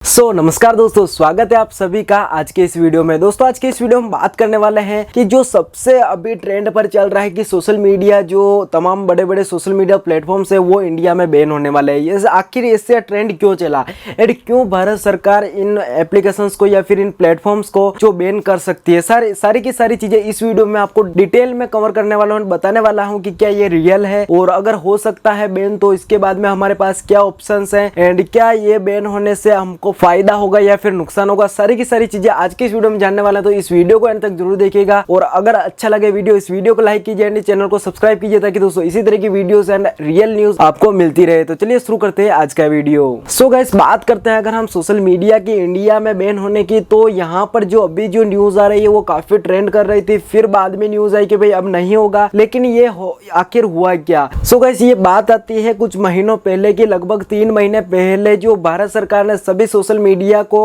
नमस्कार दोस्तों, स्वागत है आप सभी का आज के इस वीडियो में। दोस्तों आज के इस वीडियो में हम बात करने वाले हैं कि जो सबसे अभी ट्रेंड पर चल रहा है कि सोशल मीडिया, जो तमाम बड़े बड़े सोशल मीडिया प्लेटफॉर्म्स है वो इंडिया में बैन होने वाले हैं। ये आखिर इससे ट्रेंड क्यों चला एंड क्यों भारत सरकार इन एप्लीकेशंस को या फिर इन प्लेटफॉर्म्स को जो बैन कर सकती है, सारी की सारी चीजें इस वीडियो में आपको डिटेल में कवर करने वाला हूँ, बताने वाला हूँ कि क्या ये रियल है और अगर हो सकता है बैन तो इसके बाद में हमारे पास क्या ऑप्शंस हैं एंड क्या ये बैन होने से हमको फायदा होगा या फिर नुकसान होगा। सारी की सारी चीजें आज के इस वीडियो में जानने वाला है, तो इस वीडियो को अंत तक जरूर देखिएगा और अगर अच्छा लगे वीडियो, इस वीडियो को लाइक कीजिए एंड चैनल को सब्सक्राइब कीजिए ताकि दोस्तों इसी तरह की वीडियोस एंड रियल न्यूज आपको मिलती रहे। तो चलिए शुरू करते हैं आज का वीडियो। सो गाइस, बात करते हैं अगर हम सोशल मीडिया की इंडिया में बैन होने की, तो यहाँ पर जो अभी जो न्यूज आ रही है वो काफी ट्रेंड कर रही थी, फिर बाद में न्यूज आई कि भाई अब नहीं होगा, लेकिन ये आखिर हुआ क्या। सो गाइस, ये बात आती है कुछ महीनों पहले की, लगभग 3 महीने पहले जो भारत सरकार ने सभी सोशल मीडिया को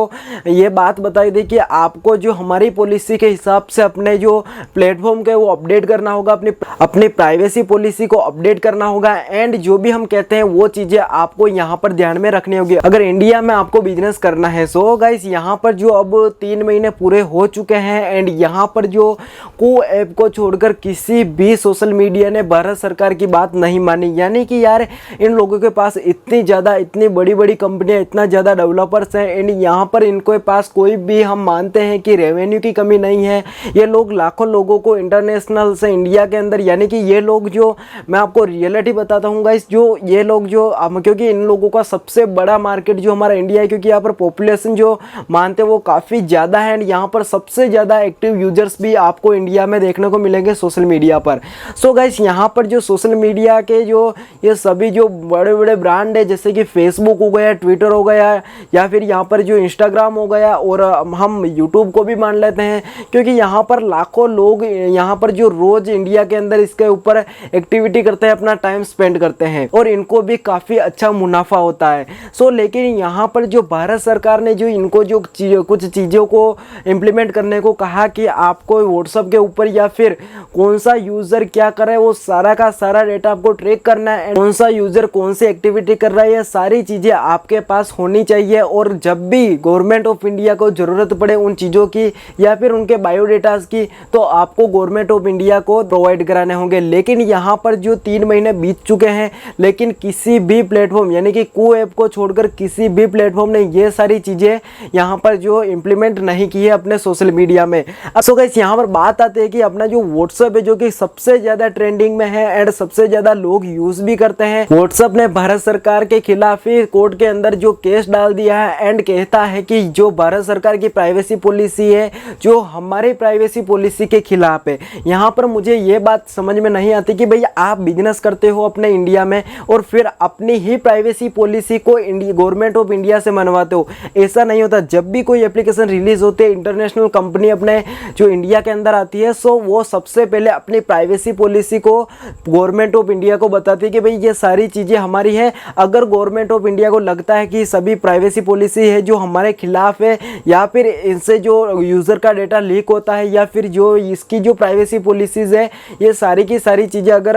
ये बात बताई थी कि आपको जो हमारी पॉलिसी के हिसाब से अपने जो प्लेटफॉर्म के वो अपडेट करना होगा, अपनी प्राइवेसी पॉलिसी को अपडेट करना होगा एंड जो भी हम कहते हैं वो चीजें आपको यहाँ पर ध्यान में रखनी होगी अगर इंडिया में आपको बिजनेस करना है। सो गाइस, यहाँ पर जो अब 3 महीने पूरे हो चुके हैं एंड यहाँ पर जो को ऐप को छोड़कर किसी भी सोशल मीडिया ने भारत सरकार की बात नहीं मानी। यानी कि यार इन लोगों के पास इतनी बड़ी बड़ी कंपनियां, इतना ज्यादा डेवलपर्स हैं एंड यहाँ पर इनके पास कोई भी, हम मानते हैं कि रेवेन्यू की कमी नहीं है। ये लोग लाखों लोगों को इंटरनेशनल से इंडिया के अंदर, यानी कि ये लोग जो, मैं आपको रियलिटी बताता हूँ गाइस, जो ये लोग जो, क्योंकि इन लोगों का सबसे बड़ा मार्केट जो हमारा इंडिया है, क्योंकि यहाँ पर पॉपुलेशन जो मानते हैं वो काफ़ी ज़्यादा है एंड यहाँ पर सबसे ज़्यादा एक्टिव यूजर्स भी आपको इंडिया में देखने को मिलेंगे सोशल मीडिया पर। सो गाइस, यहाँ पर जो सोशल मीडिया के जो ये सभी जो बड़े बड़े ब्रांड है, जैसे कि फेसबुक हो गया, ट्विटर हो गया या फिर यहाँ पर जो इंस्टाग्राम हो गया और हम यूट्यूब को भी मान लेते हैं, क्योंकि यहाँ पर लाखों लोग यहाँ पर जो रोज इंडिया के अंदर इसके ऊपर एक्टिविटी करते हैं, अपना टाइम स्पेंड करते हैं और इनको भी काफ़ी अच्छा मुनाफा होता है। सो लेकिन यहाँ पर जो भारत सरकार ने जो इनको जो कुछ चीज़ों को इम्प्लीमेंट करने को कहा कि आपको व्हाट्सएप के ऊपर या फिर कौन सा यूज़र क्या कर रहा है वो सारा का सारा डेटा आपको ट्रैक करना है, कौन सा यूज़र कौन सी एक्टिविटी कर रहा है, ये सारी चीज़ें आपके पास होनी चाहिए। और जब भी गवर्नमेंट ऑफ इंडिया को ज़रूरत पड़े उन चीज़ों की या फिर उनके बायोडेटास की, तो आपको गवर्नमेंट ऑफ इंडिया को प्रोवाइड कराने होंगे। लेकिन यहाँ पर जो 3 महीने बीत चुके हैं, लेकिन किसी भी प्लेटफॉर्म, यानी कि को ऐप को छोड़कर किसी भी प्लेटफॉर्म ने ये सारी चीज़ें यहाँ पर जो इम्प्लीमेंट नहीं की है अपने सोशल मीडिया में। सो गाइस, यहाँ पर बात आती है कि अपना जो व्हाट्सएप है, जो कि सबसे ज़्यादा ट्रेंडिंग में है एंड सबसे ज़्यादा लोग यूज़ भी करते हैं, व्हाट्सएप ने भारत सरकार के खिलाफ ही कोर्ट के अंदर जो केस डाल दिया है एंड कहता है कि जो भारत सरकार की प्राइवेसी पॉलिसी है जो हमारी प्राइवेसी पॉलिसी के खिलाफ है। यहाँ पर मुझे ये बात समझ में नहीं आती कि भाई आप बिजनेस करते हो अपने इंडिया में और फिर अपनी ही प्राइवेसी पॉलिसी को गवर्नमेंट ऑफ इंडिया से मनवाते हो। ऐसा नहीं होता। जब भी कोई एप्लीकेशन रिलीज होते है, इंटरनेशनल कंपनी अपने जो इंडिया के अंदर आती है, सो वो सबसे पहले अपनी प्राइवेसी पॉलिसी को गवर्नमेंट ऑफ इंडिया को बताती है कि भाई ये सारी चीज़ें हमारी है। अगर गवर्नमेंट ऑफ इंडिया को लगता है कि सभी प्राइवेसी पॉलिसी है जो हमारे खिलाफ है या फिर इनसे जो यूज़र का डेटा लीक होता है या फिर जो इसकी जो प्राइवेसी पॉलिसीज़ है, ये सारी की सारी चीज़ें अगर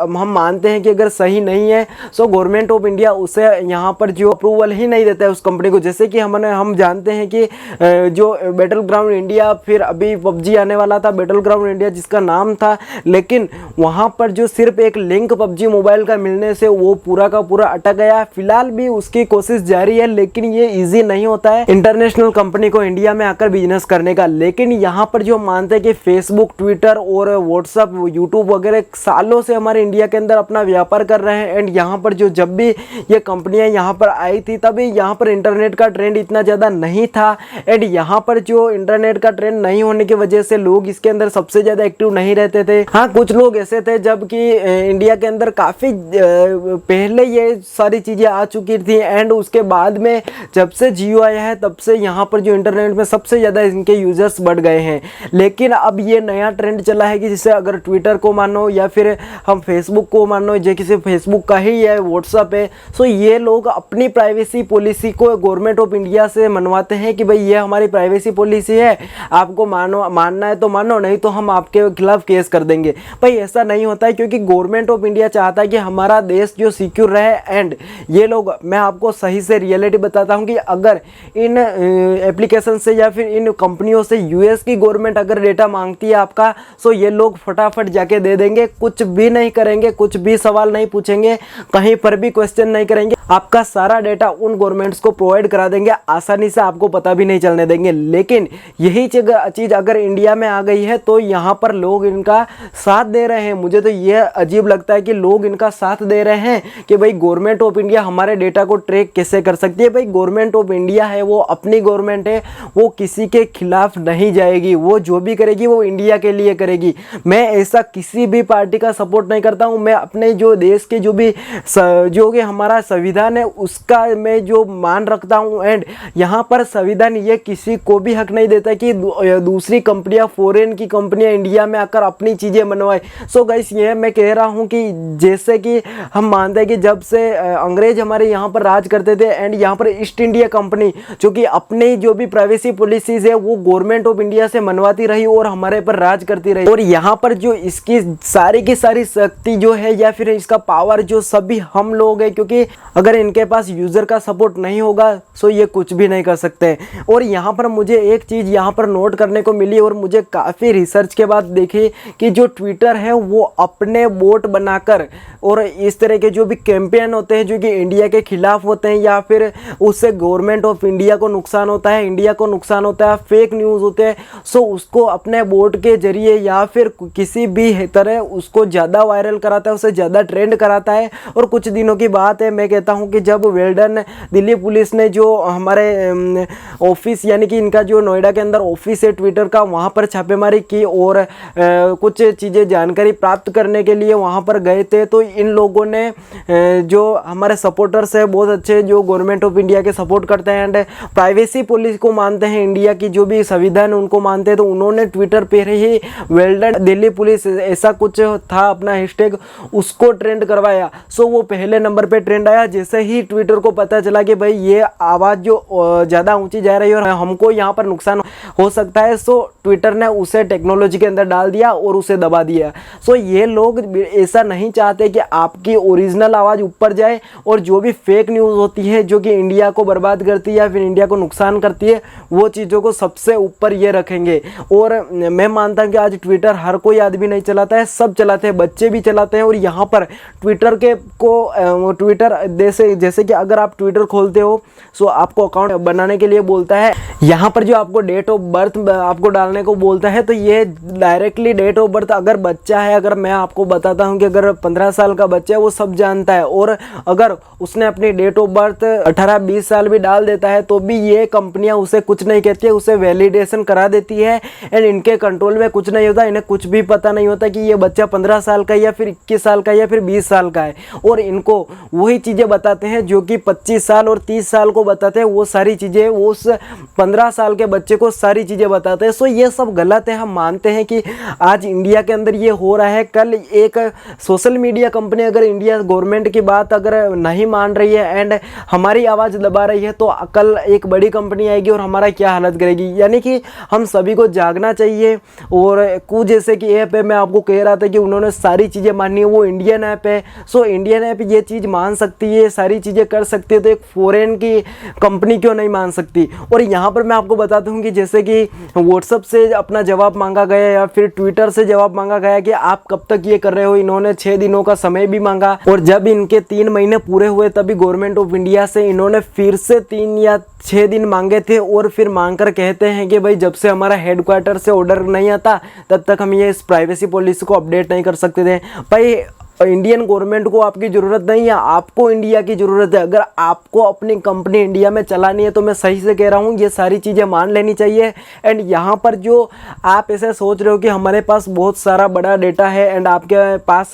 हम मानते हैं कि अगर सही नहीं है, सो गवर्नमेंट ऑफ इंडिया उसे यहाँ पर जो अप्रूवल ही नहीं देता है उस कंपनी को। जैसे कि हम जानते हैं कि जो बैटल ग्राउंड इंडिया, फिर अभी पबजी आने वाला था बैटल ग्राउंड इंडिया जिसका नाम था, लेकिन वहाँ पर जो सिर्फ एक लिंक पबजी मोबाइल का मिलने से वो पूरा का पूरा अटक गया। फिलहाल भी उसकी कोशिश जारी है, लेकिन ये इजी नहीं होता है इंटरनेशनल कंपनी को इंडिया में आकर बिजनेस करने का। लेकिन यहाँ पर जो मानते हैं कि फेसबुक, ट्विटर और व्हाट्सएप, यूट्यूब वगैरह सालों से हमारे इंडिया के अंदर अपना व्यापार कर रहे हैं एंड यहाँ पर जो जब भी ये कंपनियां यहाँ पर आई थी तभी यहाँ पर इंटरनेट का ट्रेंड इतना ज़्यादा नहीं था एंड यहाँ पर जो इंटरनेट का ट्रेंड नहीं होने की वजह से लोग इसके अंदर सबसे ज़्यादा एक्टिव नहीं रहते थे। हाँ, कुछ लोग ऐसे थे जबकि इंडिया के अंदर काफ़ी पहले ये सारी चीज़ें आ चुकी थी एंड उसके बाद में जब से जियो आया है तब से यहाँ पर जो इंटरनेट में सबसे ज़्यादा इनके यूजर्स बढ़ गए हैं। लेकिन अब ये नया ट्रेंड चला है कि जैसे अगर ट्विटर को मानो या फिर हम फेसबुक को मानो, जो किसी फेसबुक का ही है, व्हाट्सएप है, सो ये लोग अपनी प्राइवेसी पॉलिसी को गवर्नमेंट ऑफ इंडिया से मनवाते हैं कि भाई ये हमारी प्राइवेसी पॉलिसी है, आपको मानना है तो मानो, नहीं तो हम आपके खिलाफ केस कर देंगे। भाई ऐसा नहीं होता है, क्योंकि गवर्नमेंट ऑफ इंडिया चाहता है कि हमारा देश जो सिक्योर रहे एंड ये लोग, मैं आपको सही से रियलिटी बताता हूँ कि अगर इन एप्लीकेशन से या फिर इन कंपनियों से यूएस की गवर्नमेंट अगर डेटा मांगती है आपका, तो ये लोग फटाफट जाके दे देंगे, कुछ भी नहीं करेंगे, कुछ भी सवाल नहीं पूछेंगे, कहीं पर भी क्वेश्चन नहीं करेंगे, आपका सारा डेटा उन गवर्नमेंट्स को प्रोवाइड करा देंगे, आसानी से आपको पता भी नहीं चलने देंगे। लेकिन यही चीज़ अगर इंडिया में आ गई है तो यहाँ पर लोग इनका साथ दे रहे हैं। मुझे तो यह अजीब लगता है कि लोग इनका साथ दे रहे हैं कि भाई गवर्नमेंट ऑफ इंडिया हमारे डेटा को ट्रैक कैसे कर सकती है। भाई गवर्नमेंट ऑफ इंडिया है, वो अपनी गवर्नमेंट है, वो किसी के खिलाफ नहीं जाएगी, वो जो भी करेगी वो इंडिया के लिए करेगी। मैं ऐसा किसी भी पार्टी का सपोर्ट नहीं करता हूँ। मैं अपने जो देश के जो कि हमारा संविधान है उसका मैं जो मान रखता हूँ, एंड यहाँ पर संविधान ये किसी को भी हक नहीं देता कि दूसरी कंपनियां, फॉरेन की कंपनियां इंडिया में आकर अपनी चीज़ें बनवाए। सो गाइस, ये मैं कह रहा हूँ कि जैसे कि हम मानते हैं कि जब से अंग्रेज हमारे यहाँ पर राज करते थे, एंड यहाँ पर ईस्ट इंडिया कंपनी जो कि अपने जो भी प्राइवेसी पॉलिसीज है वो गवर्नमेंट ऑफ इंडिया से मनवाती रही और हमारे पर राज करती रही, और यहाँ पर जो इसकी सारी की सारी शक्ति जो है या फिर इसका पावर जो सभी हम लोग हैं, क्योंकि अगर इनके पास यूजर का सपोर्ट नहीं होगा तो ये कुछ भी नहीं कर सकते। और यहाँ पर मुझे एक चीज़ यहाँ पर नोट करने को मिली और मुझे काफ़ी रिसर्च के बाद देखी कि जो ट्विटर है वो अपने बोट बनाकर और इस तरह के जो भी कैंपेन होते हैं जो कि इंडिया के खिलाफ होते हैं या फिर उससे गवर्नमेंट ऑफ इंडिया को नुकसान होता है, इंडिया को नुकसान होता है, फेक न्यूज़ होते हैं, सो उसको अपने बोट के जरिए या फिर किसी भी तरह उसको ज़्यादा वायरल कराता है, उसे ज़्यादा ट्रेंड कराता है। और कुछ दिनों की बात है, मैं कहता हूँ कि जब वेल्डन दिल्ली पुलिस ने जो हमारे ऑफिस यानी कि इनका जो नोएडा के अंदर ऑफिस है ट्विटर का, वहाँ पर छापेमारी की और कुछ चीज़ें जानकारी प्राप्त करने के लिए वहाँ पर गए थे, तो इन लोगों ने जो हमारे सपोर्टर्स है बहुत अच्छे जो गवर्नमेंट ऑफ इंडिया के सपोर्ट करते हैं एंड प्राइवेसी पॉलिसी को मानते हैं, इंडिया की जो भी संविधान उनको मानते हैं, तो उन्होंने ट्विटर पर ही वेल्डन दिल्ली पुलिस ऐसा कुछ था अपना हैशटैग उसको ट्रेंड करवाया। सो वो पहले नंबर पे ट्रेंड आया। जैसे ही ट्विटर को पता चला कि भाई ये आवाज़ जो ज़्यादा ऊंची जा रही है और हमको यहाँ पर नुकसान हो सकता है, सो ट्विटर ने उसे टेक्नोलॉजी के अंदर डाल दिया और उसे दबा दिया। सो ये लोग ऐसा नहीं चाहते कि आपकी ओरिजिनल आवाज़ ऊपर जाए और जो भी फेक न्यूज़ होती है जो कि इंडिया को बर्बाद करती है या फिर इंडिया को नुकसान करती है वो चीज़ों को सबसे ऊपर ये रखेंगे। और मैं मानता हूँ कि आज ट्विटर हर कोई आदमी नहीं चलाता है, सब चलाते हैं, बच्चे भी चलाते हैं। और यहाँ पर ट्विटर ट्विटर जैसे कि अगर आप ट्विटर खोलते हो सो आपको अकाउंट बनाने के लिए बोलता है, यहाँ पर जो आपको डेट ऑफ बर्थ आपको डालने को बोलता है, तो ये डायरेक्टली डेट ऑफ बर्थ अगर बच्चा है, अगर मैं आपको बताता हूँ कि अगर 15 साल का बच्चा है वो सब जानता है, और अगर उसने अपनी डेट ऑफ बर्थ 18-20 साल भी डाल देता है तो भी ये कंपनियां उसे कुछ नहीं कहती है, उसे वैलिडेशन करा देती है एंड इनके कंट्रोल में कुछ नहीं होता। इन्हें कुछ भी पता नहीं होता कि ये बच्चा 15 साल का या फिर 21 साल का या फिर 20 साल का है, और इनको वही चीज़ें बताते हैं जो कि 25 साल और 30 साल को बताते हैं, वो सारी चीज़ें वो उस 15 साल के बच्चे को सारी चीज़ें बताते हैं। सो ये सब गलत है। हम मानते हैं कि आज इंडिया के अंदर ये हो रहा है, कल एक सोशल मीडिया कंपनी अगर इंडिया गवर्नमेंट की बात अगर नहीं मान रही है एंड हमारी आवाज़ दबा रही है, तो कल एक बड़ी कंपनी आएगी और हमारा क्या हालत करेगी। यानी कि हम सभी को जागना चाहिए। और कुछ जैसे कि ऐप है, मैं आपको कह रहा था कि उन्होंने सारी चीज़ें मानी है, वो इंडियन ऐप है। सो इंडियन ऐप ये चीज़ मान सकती है, सारी चीज़ें कर सकती है, तो एक फॉरेन की कंपनी क्यों नहीं मान सकती। और यहाँ पर मैं आपको बताता हूँ कि जैसे कि व्हाट्सएप से अपना जवाब मांगा गया या फिर ट्विटर से जवाब मांगा गया कि आप कब तक ये कर रहे हो, इन्होंने 6 दिनों का समय भी मांगा, और जब इनके 3 महीने पूरे हुए तभी गवर्नमेंट ऑफ इंडिया से इन्होंने फिर से 3 या 6 दिन मांगे थे, और फिर मांगकर कहते हैं कि भाई जब से हमारा हेडक्वार्टर से ऑर्डर नहीं आता तब तक हम ये इस प्राइवेसी पॉलिसी को अपडेट नहीं कर सकते थे। भाई इंडियन गवर्नमेंट को आपकी ज़रूरत नहीं है, आपको इंडिया की ज़रूरत है। अगर आपको अपनी कंपनी इंडिया में चलानी है तो मैं सही से कह रहा हूँ ये सारी चीज़ें मान लेनी चाहिए। एंड यहाँ पर जो आप ऐसे सोच रहे हो कि हमारे पास बहुत सारा बड़ा डेटा है एंड आपके पास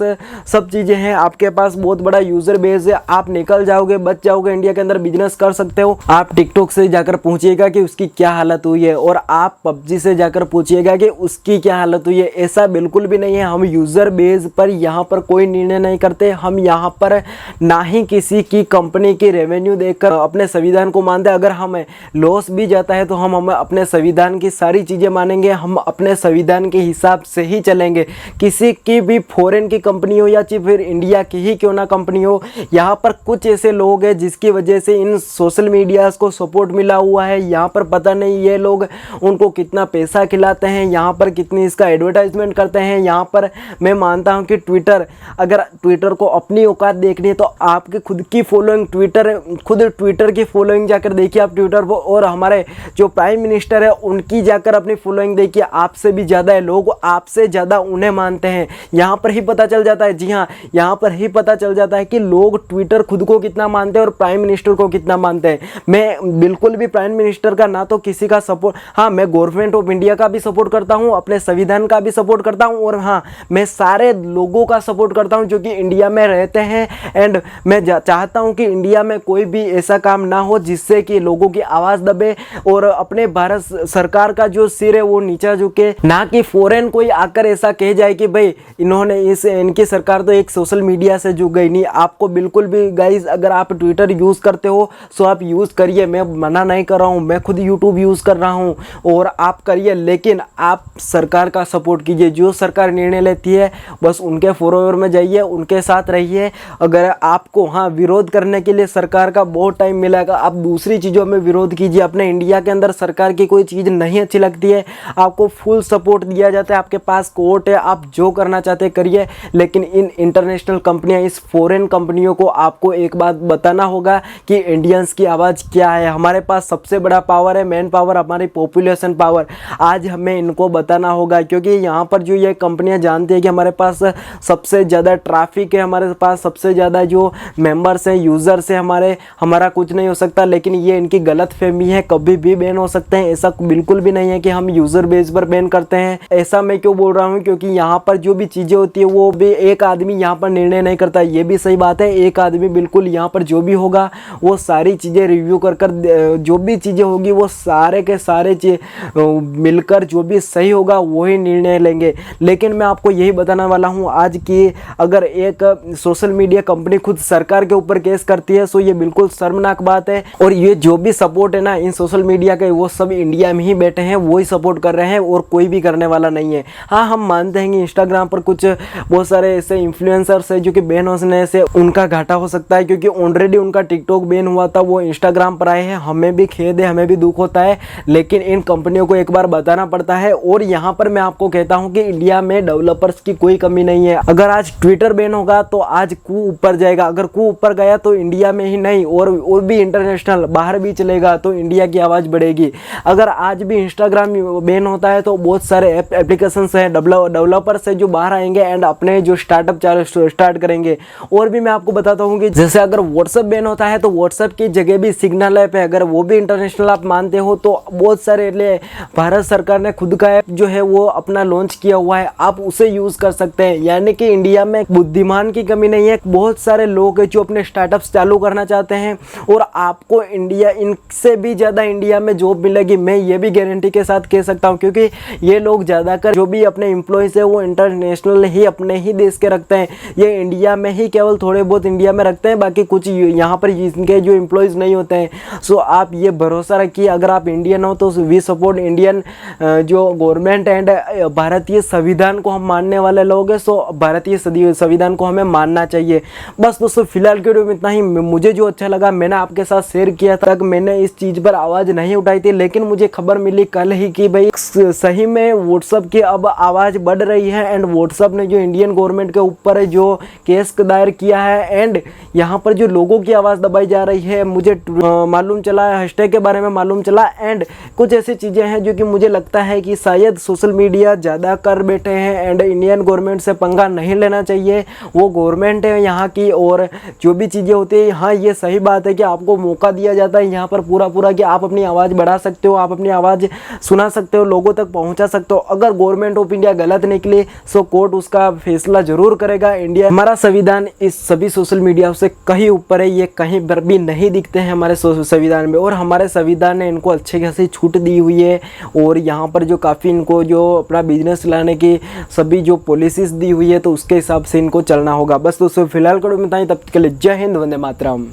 सब चीज़ें हैं, आपके पास बहुत बड़ा यूज़र बेस है, आप निकल जाओगे, बच जाओगे, इंडिया के अंदर बिजनेस कर सकते हो। आप टिकटॉक से जाकर पूछिएगा कि उसकी क्या हालत हुई है, और आप पबजी से जाकर पूछिएगा कि उसकी क्या हालत हुई है। ऐसा बिल्कुल भी नहीं है। हम यूज़र बेस पर यहाँ पर कोई निर्णय नहीं करते। हम यहाँ पर ना ही किसी की कंपनी की रेवेन्यू देखकर अपने संविधान को मानते। अगर हमें लॉस भी जाता है तो हम अपने संविधान की सारी चीज़ें मानेंगे, हम अपने संविधान के हिसाब से ही चलेंगे। किसी की भी फॉरेन की कंपनी हो या फिर इंडिया की ही क्यों ना कंपनी हो, यहाँ पर कुछ ऐसे लोग हैं जिसकी वजह से इन सोशल मीडियाज़ को सपोर्ट मिला हुआ है। यहाँ पर पता नहीं ये लोग उनको कितना पैसा खिलाते हैं, यहाँ पर कितनी इसका एडवर्टाइजमेंट करते हैं। यहाँ पर मैं मानता हूँ कि अगर ट्विटर को अपनी औकात देखनी है तो आपकी खुद की फॉलोइंग ट्विटर की फॉलोइंग जाकर देखिए आप ट्विटर पर, और हमारे जो प्राइम मिनिस्टर है उनकी जाकर अपनी फॉलोइंग देखिए। आपसे भी ज़्यादा है, लोग आपसे ज़्यादा उन्हें मानते हैं। यहाँ पर ही पता चल जाता है, जी हाँ, यहाँ पर ही पता चल जाता है कि लोग ट्विटर खुद को कितना मानते हैं और प्राइम मिनिस्टर को कितना मानते हैं। मैं बिल्कुल भी प्राइम मिनिस्टर का ना तो किसी का सपोर्ट, हाँ मैं गवर्नमेंट ऑफ इंडिया का भी सपोर्ट करता हूँ, अपने संविधान का भी सपोर्ट करता हूँ, और हाँ मैं सारे लोगों का सपोर्ट करता हूँ जो कि इंडिया में रहते हैं। एंड मैं चाहता हूँ कि इंडिया में कोई भी ऐसा काम ना हो जिससे कि लोगों की आवाज़ दबे और अपने भारत सरकार का जो सिर है वो नीचा झुके, ना कि फॉरेन कोई आकर ऐसा कह जाए कि भाई इनकी सरकार तो एक सोशल मीडिया से जुड़ गई। नहीं, आपको बिल्कुल भी गाइज, अगर आप ट्विटर यूज़ करते हो तो आप यूज़ करिए, मैं मना नहीं कर रहा हूँ, मैं खुद यूट्यूब यूज़ कर रहा हूँ और आप करिए, लेकिन आप सरकार का सपोर्ट कीजिए। जो सरकार निर्णय लेती है बस उनके फॉलोअर में जाइए, उनके साथ रहिए। अगर आपको हाँ विरोध करने के लिए सरकार का बहुत टाइम मिलेगा, आप दूसरी चीज़ों में विरोध कीजिए। अपने इंडिया के अंदर सरकार की कोई चीज़ नहीं अच्छी लगती है, आपको फुल सपोर्ट दिया जाता है, आपके पास कोर्ट है, आप जो करना चाहते हैं करिए। लेकिन इन इंटरनेशनल कंपनियां, इस फॉरेन कंपनियों को आपको एक बात बताना होगा कि इंडियंस की आवाज़ क्या है। हमारे पास सबसे बड़ा पावर है, मैन पावर, हमारी पॉपुलेशन पावर। आज हमें इनको बताना होगा, क्योंकि यहाँ पर जो ये कंपनियाँ जानती है कि हमारे पास सबसे ज़्यादा ट्रैफिक है, हमारे पास सबसे ज़्यादा जो मेंबर्स हैं, यूज़र्स हैं, हमारा कुछ नहीं हो सकता। लेकिन ये इनकी गलत फहमी है, कभी भी बैन हो सकते हैं। ऐसा बिल्कुल भी नहीं है कि हम यूज़र बेस पर बैन करते हैं। ऐसा मैं क्यों बोल रहा हूँ, क्योंकि यहाँ पर जो भी चीज़ें होती है वो भी एक आदमी यहाँ पर निर्णय नहीं करता। ये भी सही बात है, एक आदमी बिल्कुल यहाँ पर जो भी होगा वो सारी चीज़ें रिव्यू कर जो भी चीज़ें होगी वो सारे के सारे मिलकर जो भी सही होगा वही निर्णय लेंगे। लेकिन मैं आपको यही बताने वाला हूँ आज कि अगर एक सोशल मीडिया कंपनी खुद सरकार के ऊपर केस करती है तो ये बिल्कुल शर्मनाक बात है। और ये जो भी सपोर्ट है ना इन सोशल मीडिया के, वो सब इंडिया में ही बैठे हैं, वो ही सपोर्ट कर रहे हैं और कोई भी करने वाला नहीं है। हाँ हम मानते हैं कि इंस्टाग्राम पर कुछ बहुत सारे ऐसे इन्फ्लुएंसर्स है जो कि बैन होने से उनका घाटा हो सकता है, क्योंकि ऑलरेडी उनका टिकटॉक बैन हुआ था, वो इंस्टाग्राम पर आए हैं। हमें भी खेद है, हमें भी दुख होता है, लेकिन इन कंपनियों को एक बार बताना पड़ता है। और यहाँ पर मैं आपको कहता हूँ कि इंडिया में डेवलपर्स की कोई कमी नहीं है। अगर आज ट्विटर बैन होगा तो आज कू ऊपर जाएगा, अगर कू ऊपर गया तो इंडिया में ही नहीं और भी इंटरनेशनल बाहर भी चलेगा, तो इंडिया की आवाज़ बढ़ेगी। अगर आज भी इंस्टाग्राम बैन होता है तो बहुत सारे एप्लीकेशंस हैं, डेवलपर्स है जो बाहर आएंगे एंड अपने जो स्टार्टअप स्टार्ट करेंगे। और भी मैं आपको बताता हूँ कि जैसे अगर व्हाट्सएप बैन होता है तो व्हाट्सएप की जगह भी सिग्नल ऐप है, अगर वो भी इंटरनेशनल आप मानते हो तो बहुत सारे भारत सरकार ने खुद का ऐप जो है वो अपना लॉन्च किया हुआ है, आप उसे यूज़ कर सकते हैं। यानी कि इंडिया में बुद्धिमान की कमी नहीं है, बहुत सारे लोग हैं जो अपने स्टार्टअप्स चालू करना चाहते हैं और आपको इनसे भी ज़्यादा इंडिया में जॉब मिलेगी, मैं ये भी गारंटी के साथ कह सकता हूँ। क्योंकि ये लोग ज़्यादातर जो भी अपने एम्प्लॉयज़ है वो इंटरनेशनल ही अपने ही देश के रखते हैं, ये इंडिया में ही केवल थोड़े बहुत इंडिया में रखते हैं, बाकी कुछ यहाँ पर इनके जो एम्प्लॉयज़ नहीं होते हैं। सो आप ये भरोसा रखिए, अगर आप इंडियन हो तो वी सपोर्ट इंडियन जो गवर्नमेंट एंड भारतीय संविधान को हम मानने वाले लोग हैं। सो भारतीय संविधान को हमें मानना चाहिए। बस दोस्तों फिलहाल के वीडियो में इतना ही। मुझे जो अच्छा लगा मैंने आपके साथ शेयर किया था। मैंने इस चीज़ पर आवाज़ नहीं उठाई थी, लेकिन मुझे खबर मिली कल ही कि भाई सही में व्हाट्सएप की अब आवाज़ बढ़ रही है एंड व्हाट्सएप ने जो इंडियन गवर्नमेंट के ऊपर जो केस दायर किया है एंड यहाँ पर जो लोगों की आवाज़ दबाई जा रही है, मुझे मालूम चला, हैशटैग के बारे में मालूम चला एंड कुछ ऐसी चीज़ें हैं जो कि मुझे लगता है कि शायद सोशल मीडिया ज़्यादा कर बैठे हैं एंड इंडियन गवर्नमेंट से पंगा नहीं लेना चाहिए। वो गवर्नमेंट है यहाँ की और जो भी चीज़ें होती है, हाँ ये सही बात है कि आपको मौका दिया जाता है यहाँ पर पूरा कि आप अपनी आवाज़ बढ़ा सकते हो, आप अपनी आवाज़ सुना सकते हो, लोगों तक पहुँचा सकते हो। अगर गवर्नमेंट ऑफ इंडिया गलत निकली सो कोर्ट उसका फैसला जरूर करेगा। इंडिया हमारा संविधान इस सभी सोशल मीडिया से कहीं ऊपर है, ये कहीं पर भी नहीं दिखते हैं हमारे संविधान में, और हमारे संविधान ने इनको अच्छे खासी छूट दी हुई है और यहाँ पर जो काफ़ी इनको जो अपना बिजनेस लाने की सभी जो पॉलिसीज़ दी हुई है तो उसके हिसाब हिसाब से इनको चलना होगा। बस दोस्तों फिलहाल करो बताएं, तब तक के लिए जय हिंद, वंदे मातरम।